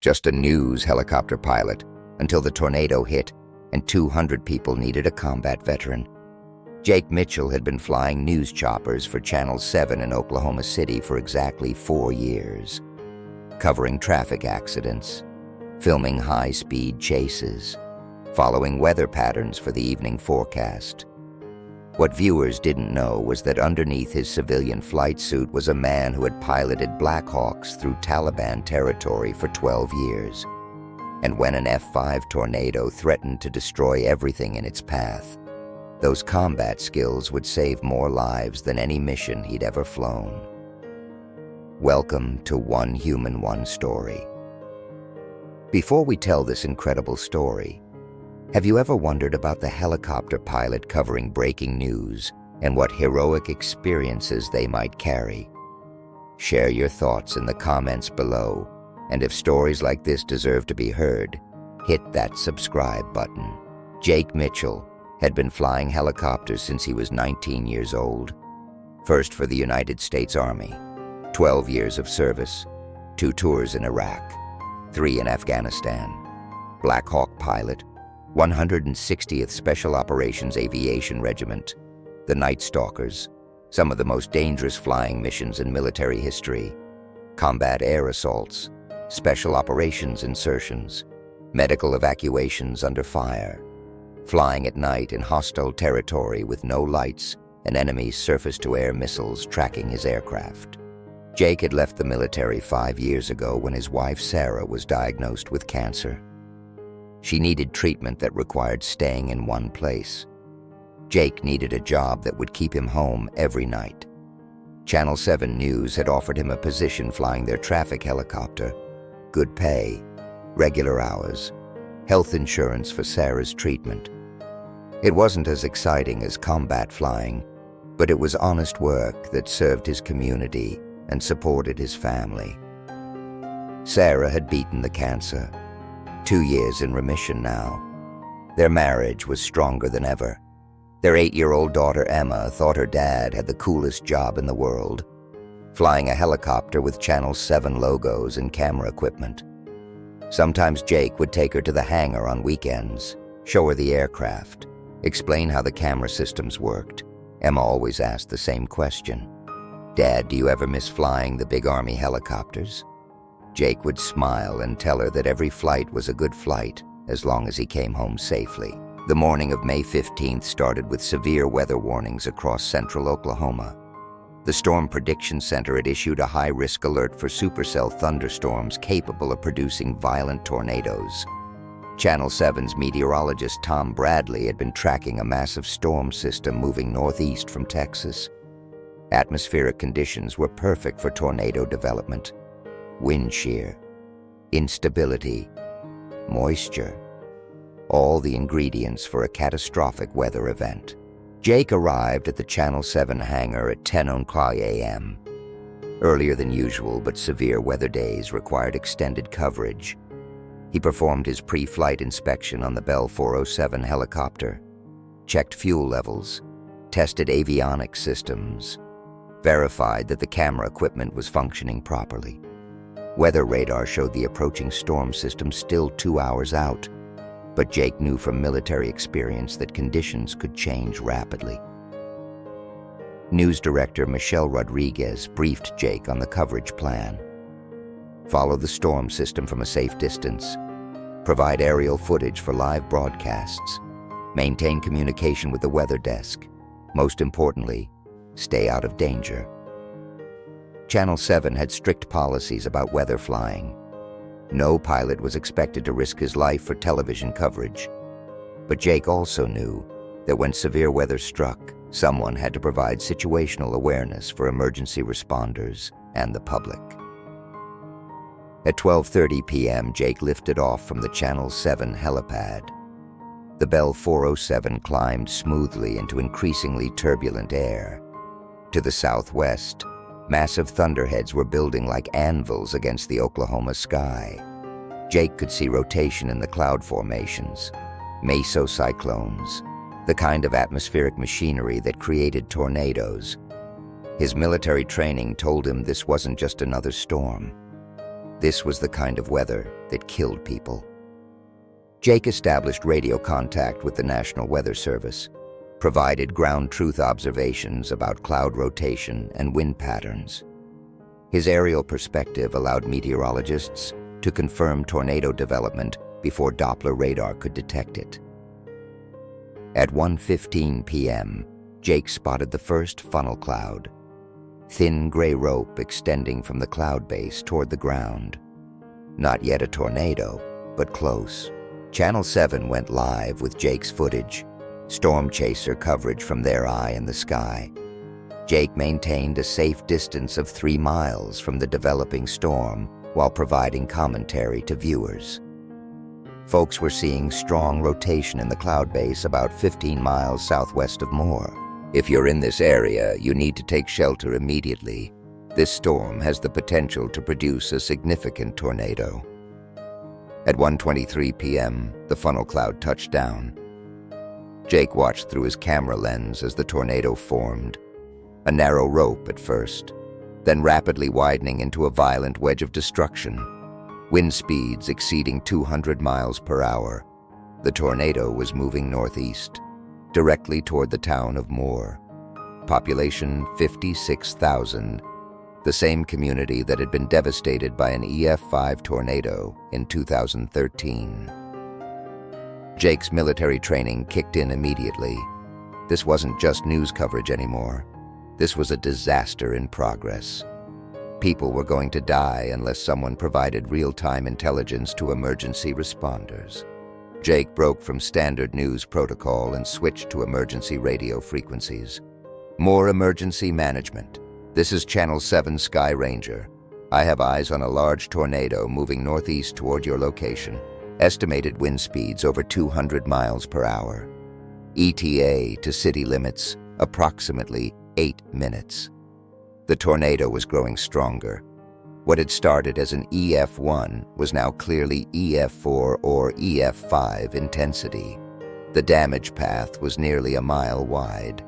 just a news helicopter pilot, until the tornado hit and 200 people needed a combat veteran. Jake Mitchell had been flying news choppers for Channel 7 in Oklahoma City for exactly 4 years, covering traffic accidents, filming high-speed chases, following weather patterns for the evening forecast. What viewers didn't know was that underneath his civilian flight suit was a man who had piloted Black Hawks through Taliban territory for 12 years. And when an F-5 tornado threatened to destroy everything in its path, those combat skills would save more lives than any mission he'd ever flown. Welcome to One Human, One Story. Before we tell this incredible story, have you ever wondered about the helicopter pilot covering breaking news and what heroic experiences they might carry? Share your thoughts in the comments below, and if stories like this deserve to be heard, hit that subscribe button. Jake Mitchell had been flying helicopters since he was 19 years old. First for the United States Army, 12 years of service, 2 tours in Iraq, 3 in Afghanistan. Black Hawk pilot, 160th Special Operations Aviation Regiment, the Night Stalkers, some of the most dangerous flying missions in military history, combat air assaults, special operations insertions, medical evacuations under fire, flying at night in hostile territory with no lights and enemy surface-to-air missiles tracking his aircraft. Jake had left the military 5 years ago when his wife Sarah was diagnosed with cancer. She needed treatment that required staying in one place. Jake needed a job that would keep him home every night. Channel 7 News had offered him a position flying their traffic helicopter, good pay, regular hours, health insurance for Sarah's treatment. It wasn't as exciting as combat flying, but it was honest work that served his community and supported his family. Sarah had beaten the cancer, 2 years in remission now. Their marriage was stronger than ever. Their 8-year-old daughter Emma thought her dad had the coolest job in the world, flying a helicopter with Channel 7 logos and camera equipment. Sometimes Jake would take her to the hangar on weekends, show her the aircraft, explain how the camera systems worked. Emma always asked the same question: "Dad, do you ever miss flying the big Army helicopters?" Jake would smile and tell her that every flight was a good flight as long as he came home safely. The morning of May 15th started with severe weather warnings across central Oklahoma. The Storm Prediction Center had issued a high-risk alert for supercell thunderstorms capable of producing violent tornadoes. Channel 7's meteorologist Tom Bradley had been tracking a massive storm system moving northeast from Texas. Atmospheric conditions were perfect for tornado development. Wind shear, instability, moisture, all the ingredients for a catastrophic weather event. Jake arrived at the Channel 7 hangar at 10:00 a.m. Earlier than usual, but severe weather days required extended coverage. He performed his pre-flight inspection on the Bell 407 helicopter, checked fuel levels, tested avionics systems, verified that the camera equipment was functioning properly. Weather radar showed the approaching storm system still 2 hours out, but Jake knew from military experience that conditions could change rapidly. News director Michelle Rodriguez briefed Jake on the coverage plan. Follow the storm system from a safe distance, provide aerial footage for live broadcasts, maintain communication with the weather desk. Most importantly, stay out of danger. Channel 7 had strict policies about weather flying. No pilot was expected to risk his life for television coverage. But Jake also knew that when severe weather struck, someone had to provide situational awareness for emergency responders and the public. At 12:30 p.m., Jake lifted off from the Channel 7 helipad. The Bell 407 climbed smoothly into increasingly turbulent air. To the southwest, massive thunderheads were building like anvils against the Oklahoma sky. Jake could see rotation in the cloud formations, mesocyclones, the kind of atmospheric machinery that created tornadoes. His military training told him this wasn't just another storm. This was the kind of weather that killed people. Jake established radio contact with the National Weather Service, provided ground truth observations about cloud rotation and wind patterns. His aerial perspective allowed meteorologists to confirm tornado development before Doppler radar could detect it. At 1:15 p.m., Jake spotted the first funnel cloud, thin gray rope extending from the cloud base toward the ground. Not yet a tornado, but close. Channel 7 went live with Jake's footage, storm chaser coverage from their eye in the sky. Jake maintained a safe distance of 3 miles from the developing storm while providing commentary to viewers. Folks were seeing strong rotation in the cloud base about 15 miles southwest of Moore. If you're in this area, you need to take shelter immediately. This storm has the potential to produce a significant tornado. At 1:23 p.m., the funnel cloud touched down. Jake watched through his camera lens as the tornado formed, a narrow rope at first, then rapidly widening into a violent wedge of destruction, wind speeds exceeding 200 miles per hour. The tornado was moving northeast, directly toward the town of Moore. Population 56,000, the same community that had been devastated by an EF5 tornado in 2013. Jake's military training kicked in immediately. This wasn't just news coverage anymore. This was a disaster in progress. People were going to die unless someone provided real-time intelligence to emergency responders. Jake broke from standard news protocol and switched to emergency radio frequencies. More emergency management. This is Channel 7 Sky Ranger. I have eyes on a large tornado moving northeast toward your location. Estimated wind speeds over 200 miles per hour. ETA to city limits, approximately 8 minutes. The tornado was growing stronger. What had started as an EF1 was now clearly EF4 or EF5 intensity. The damage path was nearly a mile wide.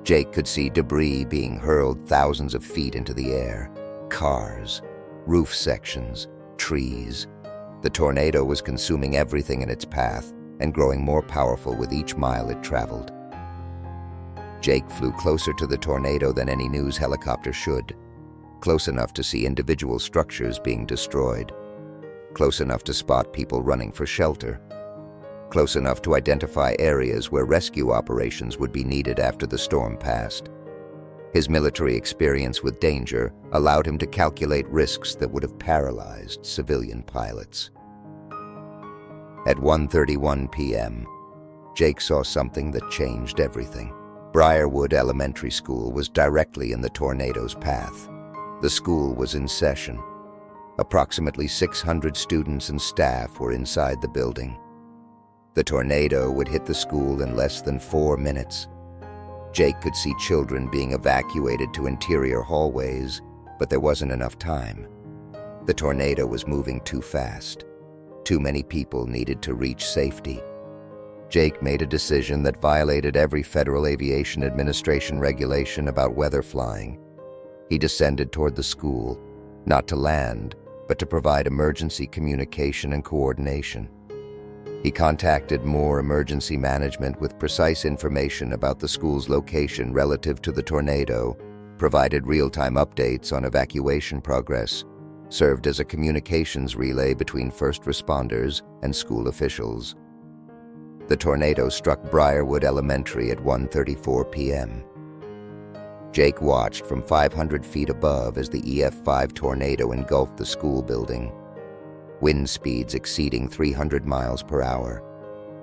Jake could see debris being hurled thousands of feet into the air. Cars, roof sections, trees. The tornado was consuming everything in its path and growing more powerful with each mile it traveled. Jake flew closer to the tornado than any news helicopter should. Close enough to see individual structures being destroyed. Close enough to spot people running for shelter. Close enough to identify areas where rescue operations would be needed after the storm passed. His military experience with danger allowed him to calculate risks that would have paralyzed civilian pilots. At 1:31 p.m., Jake saw something that changed everything. Briarwood Elementary School was directly in the tornado's path. The school was in session. Approximately 600 students and staff were inside the building. The tornado would hit the school in less than 4 minutes. Jake could see children being evacuated to interior hallways, but there wasn't enough time. The tornado was moving too fast. Too many people needed to reach safety. Jake made a decision that violated every Federal Aviation Administration regulation about weather flying. He descended toward the school, not to land, but to provide emergency communication and coordination. He contacted Moore Emergency Management with precise information about the school's location relative to the tornado, provided real-time updates on evacuation progress, served as a communications relay between first responders and school officials. The tornado struck Briarwood Elementary at 1:34 p.m. Jake watched from 500 feet above as the EF5 tornado engulfed the school building. Wind speeds exceeding 300 miles per hour.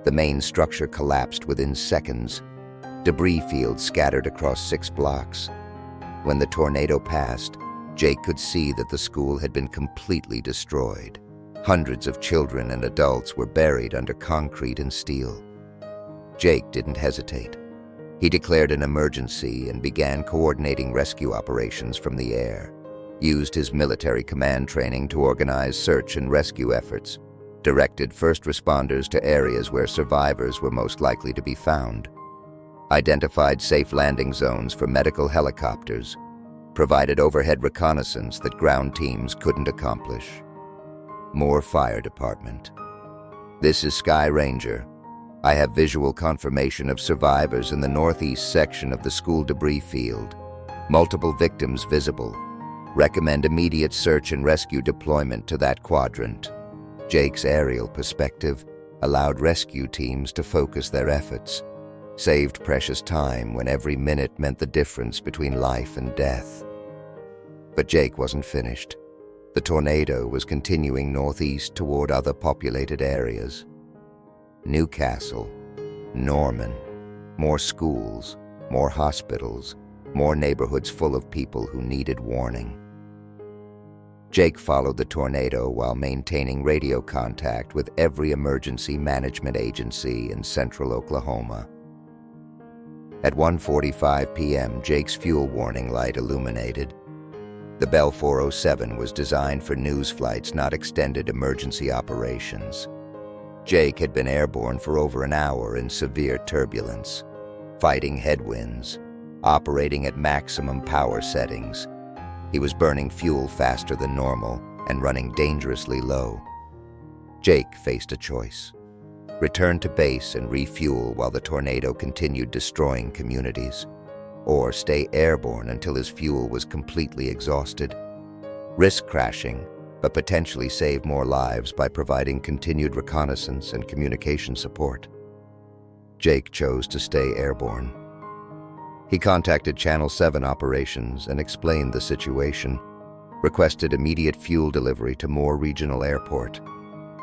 The main structure collapsed within seconds. Debris fields scattered across 6 blocks. When the tornado passed, Jake could see that the school had been completely destroyed. Hundreds of children and adults were buried under concrete and steel. Jake didn't hesitate. He declared an emergency and began coordinating rescue operations from the air. Used his military command training to organize search and rescue efforts, directed first responders to areas where survivors were most likely to be found, identified safe landing zones for medical helicopters, provided overhead reconnaissance that ground teams couldn't accomplish. more fire department. This is Sky Ranger. I have visual confirmation of survivors in the northeast section of the school debris field. Multiple victims visible. Recommend immediate search and rescue deployment to that quadrant. Jake's aerial perspective allowed rescue teams to focus their efforts, saved precious time when every minute meant the difference between life and death. But Jake wasn't finished. The tornado was continuing northeast toward other populated areas. Newcastle, Norman, more schools, more hospitals, more neighborhoods full of people who needed warning. Jake followed the tornado while maintaining radio contact with every emergency management agency in central Oklahoma. At 1:45 p.m., Jake's fuel warning light illuminated. The Bell 407 was designed for news flights, not extended emergency operations. Jake had been airborne for over an hour in severe turbulence, fighting headwinds, operating at maximum power settings. He was burning fuel faster than normal and running dangerously low. Jake faced a choice: return to base and refuel while the tornado continued destroying communities, or stay airborne until his fuel was completely exhausted. Risk crashing, but potentially save more lives by providing continued reconnaissance and communication support. Jake chose to stay airborne. He contacted Channel 7 operations and explained the situation, requested immediate fuel delivery to Moore Regional Airport,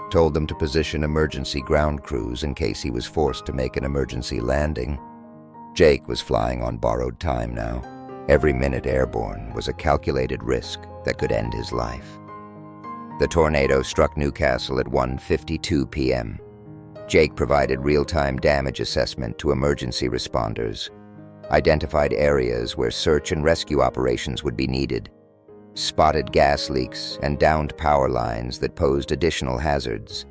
told them to position emergency ground crews in case he was forced to make an emergency landing. Jake was flying on borrowed time now. Every minute airborne was a calculated risk that could end his life. The tornado struck Newcastle at 1:52 p.m. Jake provided real-time damage assessment to emergency responders, identified areas where search and rescue operations would be needed, spotted gas leaks and downed power lines that posed additional hazards.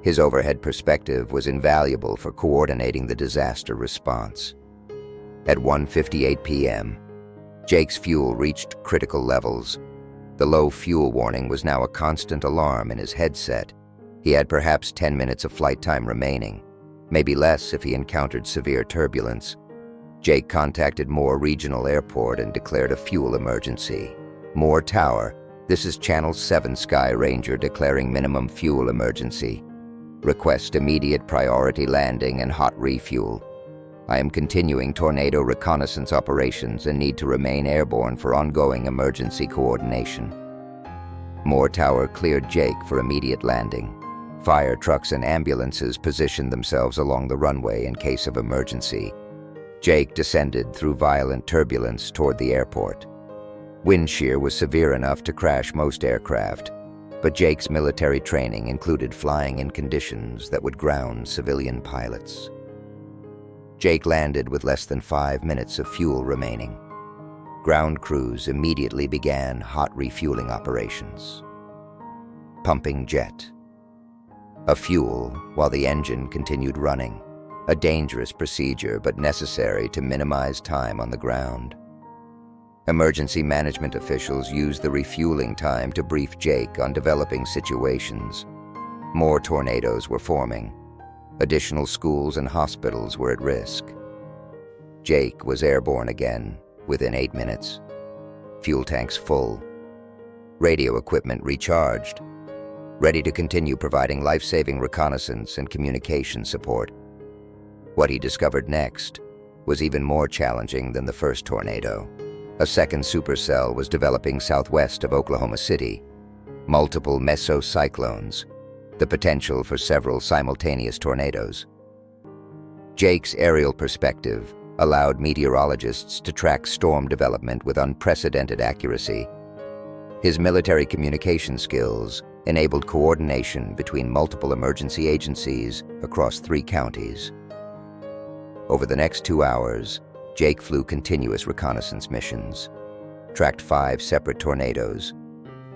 His overhead perspective was invaluable for coordinating the disaster response. At 1:58 p.m., Jake's fuel reached critical levels. The low fuel warning was now a constant alarm in his headset. He had perhaps 10 minutes of flight time remaining, maybe less if he encountered severe turbulence. Jake contacted Moore Regional Airport and declared a fuel emergency. Moore Tower, this is Channel 7 Sky Ranger declaring minimum fuel emergency. Request immediate priority landing and hot refuel. I am continuing tornado reconnaissance operations and need to remain airborne for ongoing emergency coordination. Moore Tower cleared Jake for immediate landing. Fire trucks and ambulances positioned themselves along the runway in case of emergency. Jake descended through violent turbulence toward the airport. Wind shear was severe enough to crash most aircraft, but Jake's military training included flying in conditions that would ground civilian pilots. Jake landed with less than 5 minutes of fuel remaining. Ground crews immediately began hot refueling operations. Pumping jet. A fuel while the engine continued running. A dangerous procedure, but necessary to minimize time on the ground. Emergency management officials used the refueling time to brief Jake on developing situations. More tornadoes were forming. Additional schools and hospitals were at risk. Jake was airborne again within 8 minutes. Fuel tanks full. Radio equipment recharged. Ready to continue providing life-saving reconnaissance and communication support. What he discovered next was even more challenging than the first tornado. A second supercell was developing southwest of Oklahoma City. Multiple mesocyclones, the potential for several simultaneous tornadoes. Jake's aerial perspective allowed meteorologists to track storm development with unprecedented accuracy. His military communication skills enabled coordination between multiple emergency agencies across 3 counties. Over the next 2 hours, Jake flew continuous reconnaissance missions, tracked 5 separate tornadoes,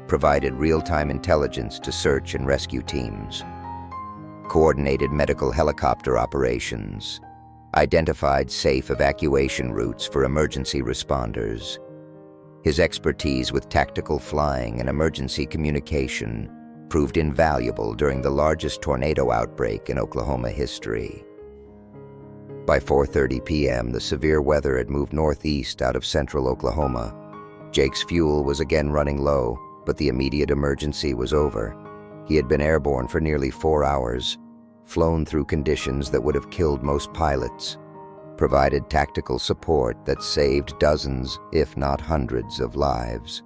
provided real-time intelligence to search and rescue teams, coordinated medical helicopter operations, identified safe evacuation routes for emergency responders. His expertise with tactical flying and emergency communication proved invaluable during the largest tornado outbreak in Oklahoma history. By 4:30 p.m., the severe weather had moved northeast out of central Oklahoma. Jake's fuel was again running low, but the immediate emergency was over. He had been airborne for nearly 4 hours, flown through conditions that would have killed most pilots, provided tactical support that saved dozens, if not hundreds, of lives.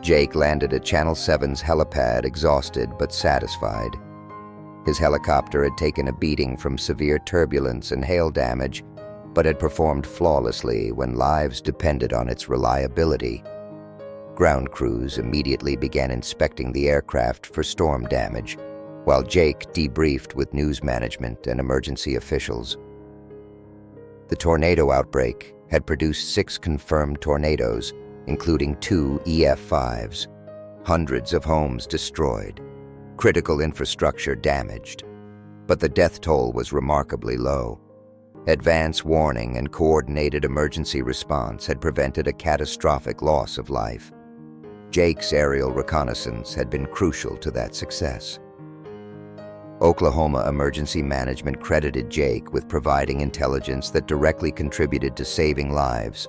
Jake landed at Channel 7's helipad exhausted but satisfied. His helicopter had taken a beating from severe turbulence and hail damage, but had performed flawlessly when lives depended on its reliability. Ground crews immediately began inspecting the aircraft for storm damage, while Jake debriefed with news management and emergency officials. The tornado outbreak had produced 6 confirmed tornadoes, including 2 EF5s, hundreds of homes destroyed, critical infrastructure damaged. But the death toll was remarkably low. Advance warning and coordinated emergency response had prevented a catastrophic loss of life. Jake's aerial reconnaissance had been crucial to that success. Oklahoma Emergency Management credited Jake with providing intelligence that directly contributed to saving lives.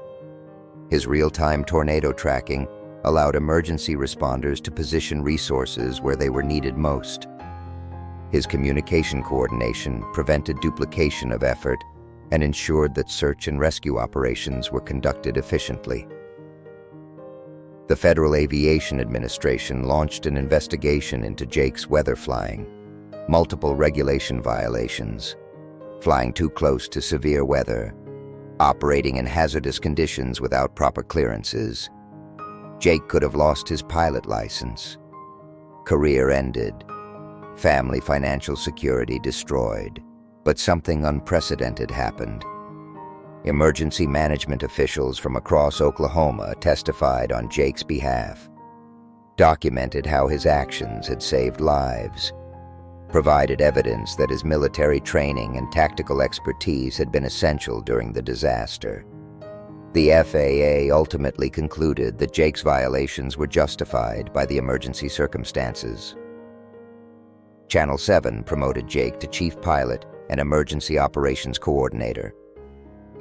His real-time tornado tracking allowed emergency responders to position resources where they were needed most. His communication coordination prevented duplication of effort and ensured that search and rescue operations were conducted efficiently. The Federal Aviation Administration launched an investigation into Jake's weather flying, multiple regulation violations, flying too close to severe weather, operating in hazardous conditions without proper clearances. Jake could have lost his pilot license. Career ended. Family financial security destroyed. But something unprecedented happened. Emergency management officials from across Oklahoma testified on Jake's behalf, documented how his actions had saved lives, provided evidence that his military training and tactical expertise had been essential during the disaster. The FAA ultimately concluded that Jake's violations were justified by the emergency circumstances. Channel 7 promoted Jake to chief pilot and emergency operations coordinator.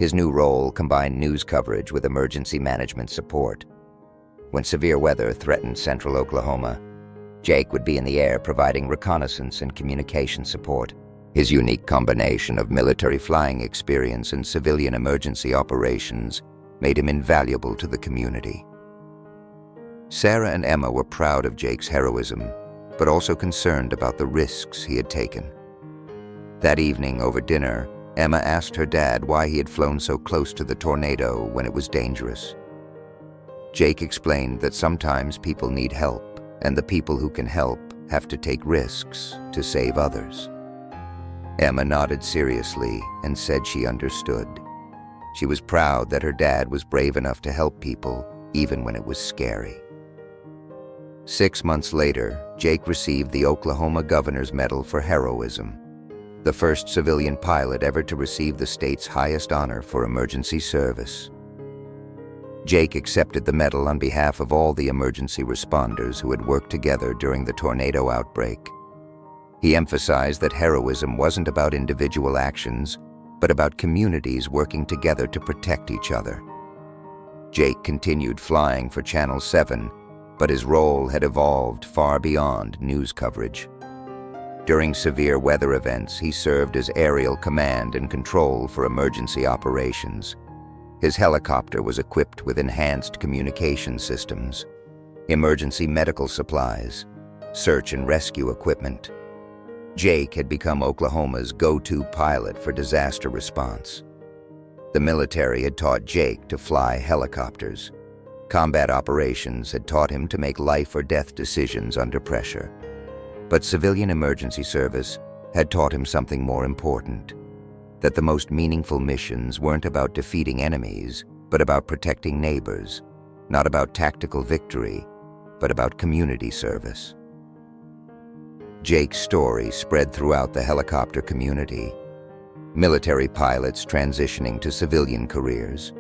His new role combined news coverage with emergency management support. When severe weather threatened central Oklahoma, Jake would be in the air providing reconnaissance and communication support. His unique combination of military flying experience and civilian emergency operations made him invaluable to the community. Sarah and Emma were proud of Jake's heroism, but also concerned about the risks he had taken. That evening over dinner, Emma asked her dad why he had flown so close to the tornado when it was dangerous. Jake explained that sometimes people need help, and the people who can help have to take risks to save others. Emma nodded seriously and said she understood. She was proud that her dad was brave enough to help people, even when it was scary. 6 months later, Jake received the Oklahoma Governor's Medal for Heroism, the first civilian pilot ever to receive the state's highest honor for emergency service. Jake accepted the medal on behalf of all the emergency responders who had worked together during the tornado outbreak. He emphasized that heroism wasn't about individual actions, but about communities working together to protect each other. Jake continued flying for Channel 7, but his role had evolved far beyond news coverage. During severe weather events, he served as aerial command and control for emergency operations. His helicopter was equipped with enhanced communication systems, emergency medical supplies, search and rescue equipment. Jake had become Oklahoma's go-to pilot for disaster response. The military had taught Jake to fly helicopters. Combat operations had taught him to make life or death decisions under pressure. But civilian emergency service had taught him something more important, that the most meaningful missions weren't about defeating enemies, but about protecting neighbors, not about tactical victory, but about community service. Jake's story spread throughout the helicopter community. Military pilots transitioning to civilian careers,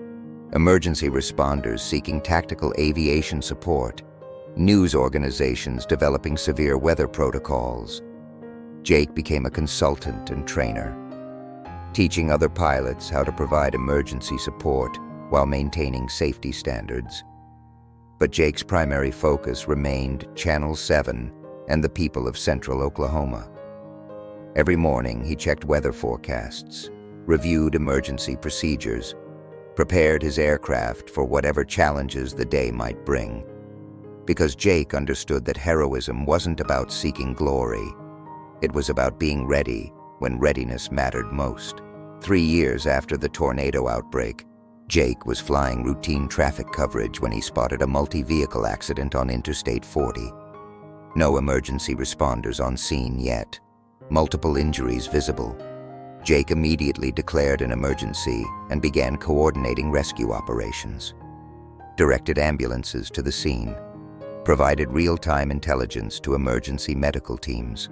emergency responders seeking tactical aviation support, news organizations developing severe weather protocols. Jake became a consultant and trainer, teaching other pilots how to provide emergency support while maintaining safety standards. But Jake's primary focus remained Channel 7 and the people of central Oklahoma. Every morning, he checked weather forecasts, reviewed emergency procedures, prepared his aircraft for whatever challenges the day might bring. Because Jake understood that heroism wasn't about seeking glory. It was about being ready when readiness mattered most. 3 years after the tornado outbreak, Jake was flying routine traffic coverage when he spotted a multi-vehicle accident on Interstate 40. No emergency responders on scene yet. Multiple injuries visible. Jake immediately declared an emergency and began coordinating rescue operations. Directed ambulances to the scene. Provided real-time intelligence to emergency medical teams.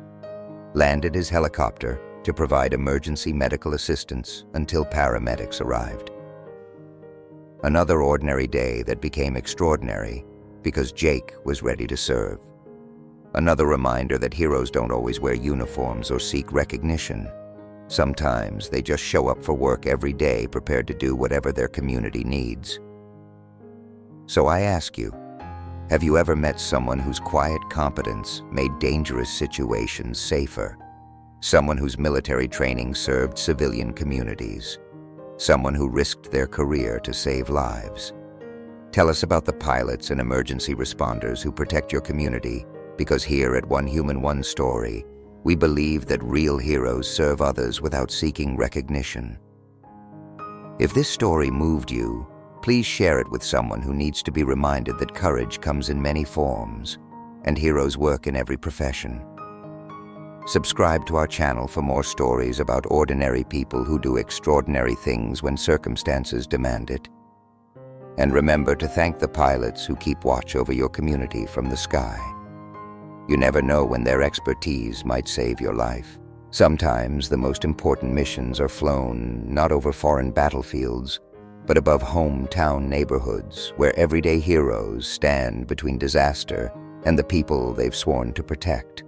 Landed his helicopter to provide emergency medical assistance until paramedics arrived. Another ordinary day that became extraordinary because Jake was ready to serve. Another reminder that heroes don't always wear uniforms or seek recognition. Sometimes they just show up for work every day prepared to do whatever their community needs. So I ask you, have you ever met someone whose quiet competence made dangerous situations safer? Someone whose military training served civilian communities? Someone who risked their career to save lives? Tell us about the pilots and emergency responders who protect your community, because here at One Human One Story, we believe that real heroes serve others without seeking recognition. If this story moved you, please share it with someone who needs to be reminded that courage comes in many forms, and heroes work in every profession. Subscribe to our channel for more stories about ordinary people who do extraordinary things when circumstances demand it. And remember to thank the pilots who keep watch over your community from the sky. You never know when their expertise might save your life. Sometimes the most important missions are flown not over foreign battlefields, but above hometown neighborhoods where everyday heroes stand between disaster and the people they've sworn to protect.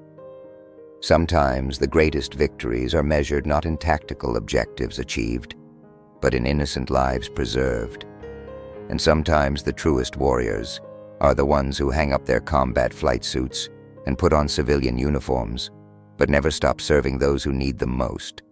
Sometimes the greatest victories are measured not in tactical objectives achieved, but in innocent lives preserved. And sometimes the truest warriors are the ones who hang up their combat flight suits and put on civilian uniforms, but never stop serving those who need them most.